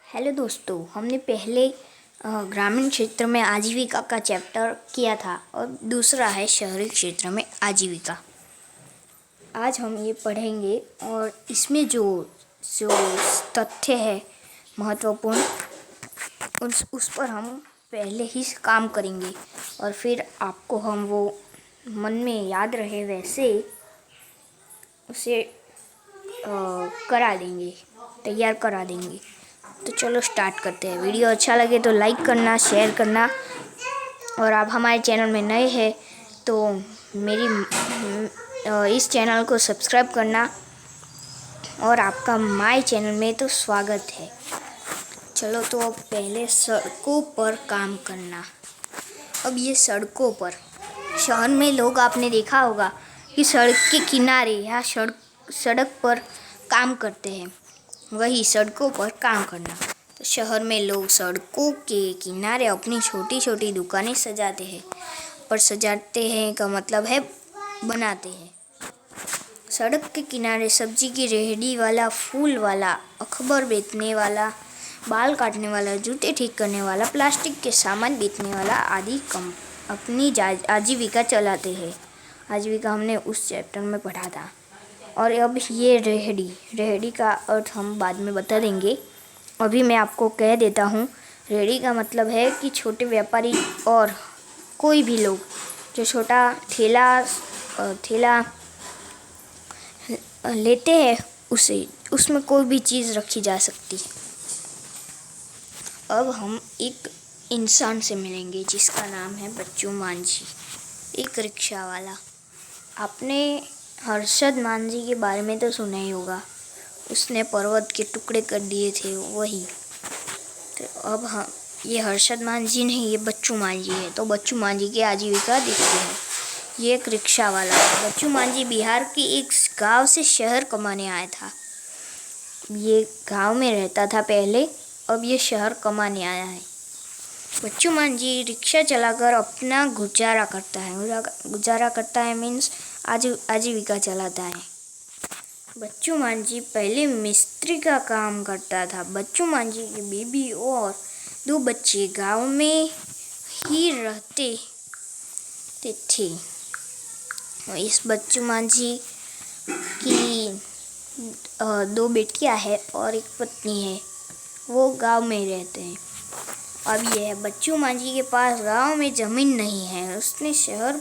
Hello दोस्तों, हमने पहले ग्रामीण क्षेत्र में आजीविका का चैप्टर किया था और दूसरा है शहरी क्षेत्र में आजीविका। आज हम ये पढ़ेंगे और इसमें जो जो तथ्य है महत्वपूर्ण उस पर हम पहले ही काम करेंगे और फिर आपको हम वो मन में याद रहे वैसे उसे करा देंगे, तैयार करा देंगे। तो चलो स्टार्ट करते हैं। वीडियो अच्छा लगे तो लाइक करना, शेयर करना और आप हमारे चैनल में नए हैं तो इस चैनल को सब्सक्राइब करना और आपका माय चैनल में तो स्वागत है। चलो तो अब पहले सड़कों पर काम करना। अब ये सड़कों पर शहर में लोग आपने देखा होगा कि सड़क के किनारे या सड़क पर काम करते हैं, वही सड़कों पर काम करना। तो शहर में लोग सड़कों के किनारे अपनी छोटी छोटी दुकानें सजाते हैं। पर सजाते हैं का मतलब है बनाते हैं। सड़क के किनारे सब्जी की रेहड़ी वाला, फूल वाला, अखबार बेचने वाला, बाल काटने वाला, जूते ठीक करने वाला, प्लास्टिक के सामान बेचने वाला आदि अपनी आजीविका चलाते हैं। आजीविका हमने उस चैप्टर में पढ़ा था। और अब ये रेहड़ी का अर्थ हम बाद में बता देंगे। अभी मैं आपको कह देता हूँ, रेहड़ी का मतलब है कि छोटे व्यापारी और कोई भी लोग जो छोटा ठेला लेते हैं उसमें कोई भी चीज़ रखी जा सकती। अब हम एक इंसान से मिलेंगे जिसका नाम है बच्चू मांझी, एक रिक्शा वाला। आपने हर्षद मांझी के बारे में तो सुना ही होगा, उसने पर्वत के टुकड़े कर दिए थे वही। तो अब हम ये हर्षद मांझी नहीं, ये बच्चू मांझी है। तो बच्चू मांझी की आजीविका देखते हैं। ये एक रिक्शा वाला है। बच्चू मांझी बिहार के एक गांव से शहर कमाने आया था। ये गांव में रहता था पहले, अब ये शहर कमाने आया है। बच्चू मांझी रिक्शा चलाकर अपना गुजारा करता है मीन्स आजीविका चलाता है। बच्चू मांझी पहले मिस्त्री का काम करता था। बच्चू मांझी की बीबी और 2 बच्चे गांव में ही रहते थे। इस बच्चू मांझी की 2 बेटियां हैं और एक पत्नी है। वो गांव में रहते हैं। अब यह बच्चू मांझी के पास गांव में ज़मीन नहीं है। उसने शहर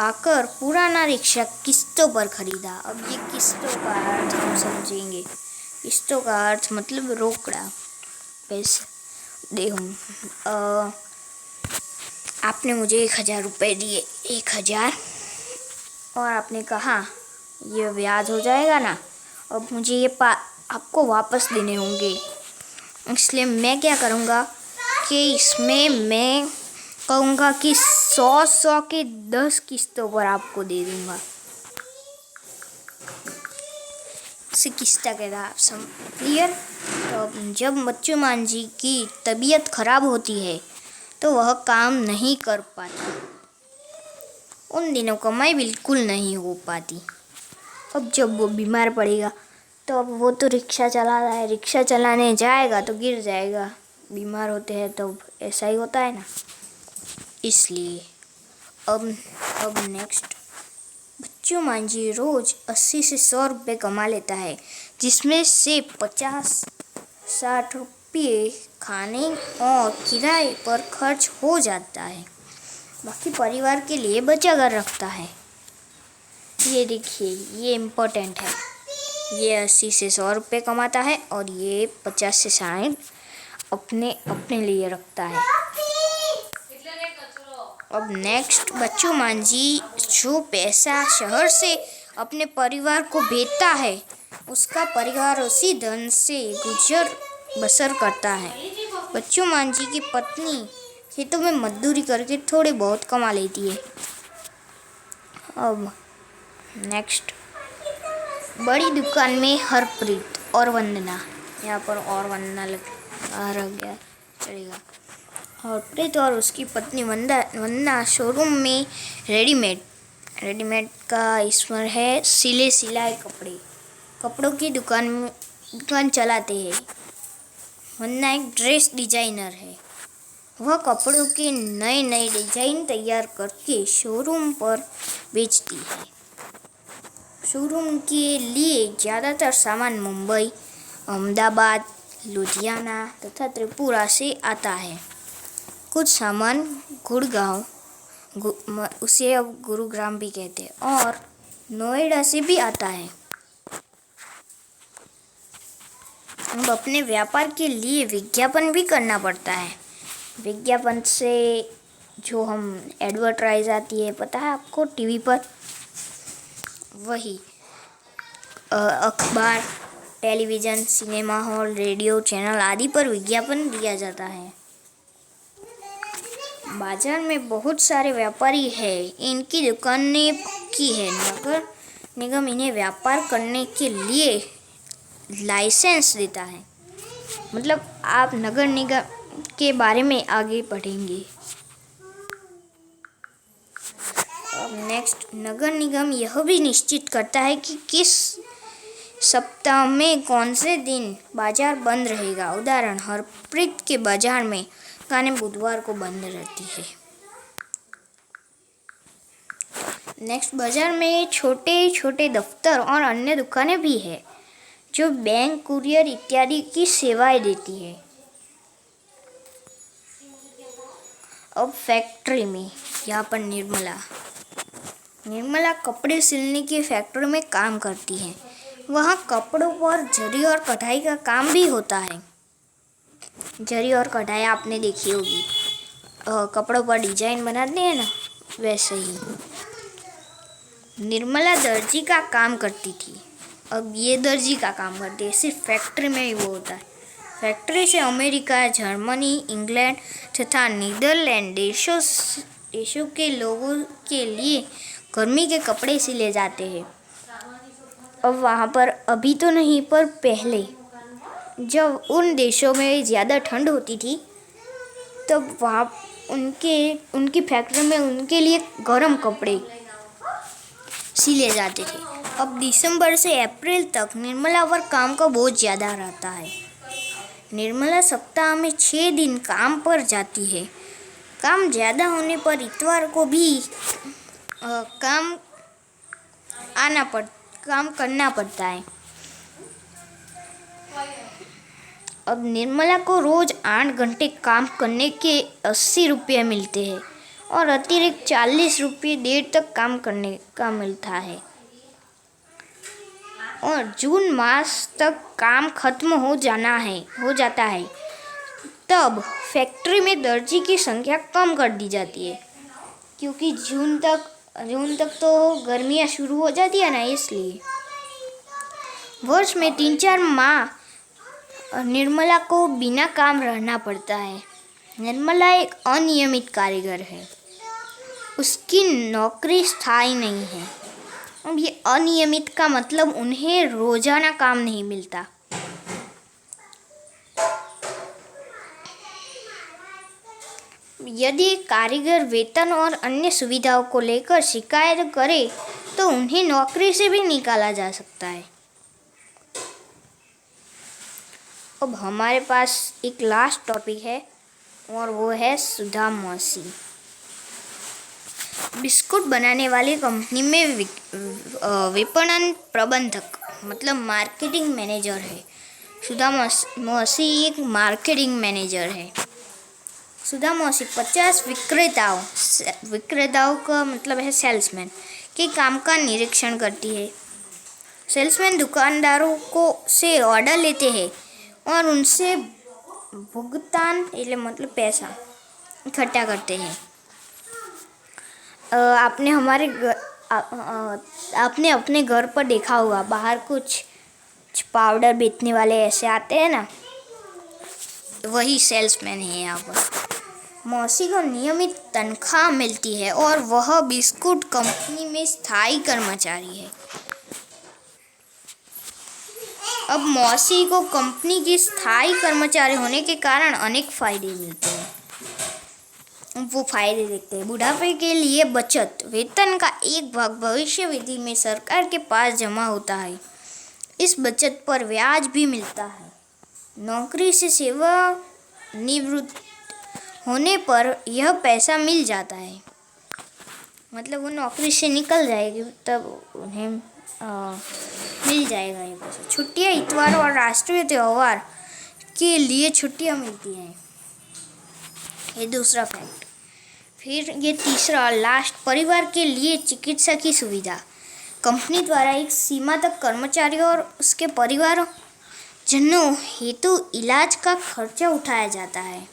आकर पुराना रिक्शा किस्तों पर खरीदा। अब ये किस्तों का अर्थ हम समझेंगे। किस्तों का अर्थ मतलब रोकड़ा पैसे। देखो, आपने मुझे 1000 रुपये दिए, 1000, और आपने कहा ये ब्याज हो जाएगा ना, अब मुझे ये आपको वापस देने होंगे। इसलिए मैं क्या करूँगा कि इसमें मैं कहूँगा कि 100 के 10 किस्तों पर आपको दे दूँगा। इसे किस्ता कहता है। सब क्लियर? तो जब बच्चू मांझी की तबीयत खराब होती है तो वह काम नहीं कर पाता। उन दिनों कमाई बिल्कुल नहीं हो पाती। अब जब वो बीमार पड़ेगा तो अब वो तो रिक्शा चला रहा है, रिक्शा चलाने जाएगा तो गिर जाएगा। बीमार होते हैं तो ऐसा ही होता है ना। इसलिए अब नेक्स्ट, बच्चू मांझी रोज 80 से 100 रुपये कमा लेता है, जिसमें से 50-60 रुपये खाने और किराए पर खर्च हो जाता है। बाकी परिवार के लिए बचा कर रखता है। ये देखिए, ये इम्पोर्टेंट है। ये 80 से 100 रुपये कमाता है और ये 50 से 60 अपने लिए रखता है। अब नेक्स्ट, बच्चू मांझी जो पैसा शहर से अपने परिवार को भेजता है, उसका परिवार उसी धन से गुजर बसर करता है। बच्चू मांझी की पत्नी खेतों में मजदूरी करके थोड़ी बहुत कमा लेती है। अब नेक्स्ट, बड़ी दुकान में हरप्रीत और वंदना, यहाँ पर और वंदना रह गया चलेगा। हरप्रीत और उसकी पत्नी वंदना शोरूम में रेडीमेड का इसमें है सिलाई कपड़ों की दुकान चलाते हैं। वरना एक ड्रेस डिजाइनर है। वह कपड़ों के नए नए डिजाइन तैयार करके शोरूम पर बेचती है। शोरूम के लिए ज़्यादातर सामान मुंबई, अहमदाबाद, लुधियाना तथा त्रिपुरा से आता है। कुछ सामान गुड़गांव, उसे अब गुरुग्राम भी कहते हैं, और नोएडा से भी आता है। अब अपने व्यापार के लिए विज्ञापन भी करना पड़ता है। विज्ञापन से जो हम एडवर्टाइज आती है, पता है आपको, टीवी पर, वही अखबार, television, cinema hall, radio channel आदि पर विज्ञापन दिया जाता है। बाजार में बहुत सारे व्यापारी हैं। इनकी दुकानें पक्की है। नगर निगम इन्हें व्यापार करने के लिए लाइसेंस देता है। मतलब आप नगर निगम के बारे में आगे पढ़ेंगे। अब नेक्स्ट, नगर निगम यह भी निश्चित करता है कि किस सप्ताह में कौन से दिन बाजार बंद रहेगा। उदाहरण, हरप्रीत के बाजार में दुकानें बुधवार को बंद रहती है। नेक्स्ट, बाजार में छोटे छोटे दफ्तर और अन्य दुकानें भी है जो बैंक, कुरियर इत्यादि की सेवाएं देती है। अब फैक्ट्री में, यहाँ पर निर्मला कपड़े सिलने की फैक्ट्री में काम करती है। वहाँ कपड़ों पर जरी और कढ़ाई का काम भी होता है। जरी और कढ़ाई आपने देखी होगी, कपड़ों पर डिजाइन बनाते हैं ना, वैसे ही। निर्मला दर्जी का काम करती थी, अब ये दर्जी का काम करती है। सिर्फ फैक्ट्री में ही वो होता है। फैक्ट्री से अमेरिका, जर्मनी, इंग्लैंड तथा नीदरलैंड देशों के लोगों के लिए गर्मी के कपड़े सिले जाते हैं। अब वहाँ पर अभी तो नहीं, पर पहले जब उन देशों में ज़्यादा ठंड होती थी, तब वहाँ उनकी फैक्ट्री में उनके लिए गर्म कपड़े सिले जाते थे। अब दिसंबर से अप्रैल तक निर्मला पर काम का बोझ ज़्यादा रहता है। निर्मला सप्ताह में 6 दिन काम पर जाती है। काम ज़्यादा होने पर इतवार को भी काम करना पड़ता है। अब निर्मला को रोज 8 घंटे काम करने के 80 रुपये मिलते हैं और अतिरिक्त 40 रुपये देर तक काम करने का मिलता है। और जून मास तक काम खत्म हो जाता है, तब फैक्ट्री में दर्जी की संख्या कम कर दी जाती है, क्योंकि जून तक तो गर्मियाँ शुरू हो जाती है ना, इसलिए। वर्ष में 3-4 माह निर्मला को बिना काम रहना पड़ता है। निर्मला एक अनियमित कारीगर है। उसकी नौकरी स्थायी नहीं है। अब ये अनियमित का मतलब उन्हें रोजाना काम नहीं मिलता। यदि कारीगर वेतन और अन्य सुविधाओं को लेकर शिकायत करे तो उन्हें नौकरी से भी निकाला जा सकता है। अब हमारे पास एक लास्ट टॉपिक है और वो है सुधा मौसी। बिस्कुट बनाने वाली कंपनी में विपणन प्रबंधक मतलब मार्केटिंग मैनेजर है। सुधा मौसी एक मार्केटिंग मैनेजर है। सुधा मौसी 50 विक्रेताओं का मतलब है सेल्समैन के काम का निरीक्षण करती है। सेल्समैन दुकानदारों से ऑर्डर लेते हैं और उनसे भुगतान मतलब पैसा इकट्ठा करते हैं। आपने अपने घर पर देखा होगा, बाहर कुछ पाउडर बेचने वाले ऐसे आते हैं ना, वही सेल्समैन है यहाँ पर। मौसी को नियमित तनख्वाह मिलती है और वह बिस्कुट कंपनी में स्थायी कर्मचारी है। अब मौसी को कंपनी की स्थायी कर्मचारी होने के कारण अनेक फायदे मिलते हैं। वो फायदे देखते हैं। बुढ़ापे के लिए बचत। वेतन का एक भाग भविष्य निधि में सरकार के पास जमा होता है। इस बचत पर ब्याज भी मिलता है। नौकरी से सेवानिवृत्त होने पर यह पैसा मिल जाता है। मतलब वो नौकरी से निकल जाएगी तब उन्हें मिल जाएगा ये पैसा। छुट्टियाँ, इतवार और राष्ट्रीय त्यौहार के लिए छुट्टियाँ मिलती हैं। ये दूसरा फैक्ट। फिर ये तीसरा लास्ट, परिवार के लिए चिकित्सा की सुविधा। कंपनी द्वारा एक सीमा तक कर्मचारियों और उसके परिवार जनों हेतु इलाज का खर्चा उठाया जाता है।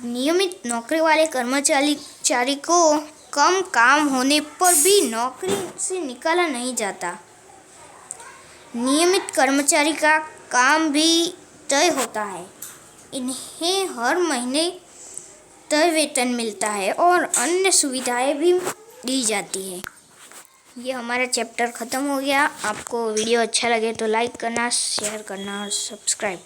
नियमित नौकरी वाले कर्मचारी को कम काम होने पर भी नौकरी से निकाला नहीं जाता। नियमित कर्मचारी का काम भी तय होता है। इन्हें हर महीने तय वेतन मिलता है और अन्य सुविधाएं भी दी जाती है। ये हमारा चैप्टर ख़त्म हो गया। आपको वीडियो अच्छा लगे तो लाइक करना, शेयर करना और सब्सक्राइब करना।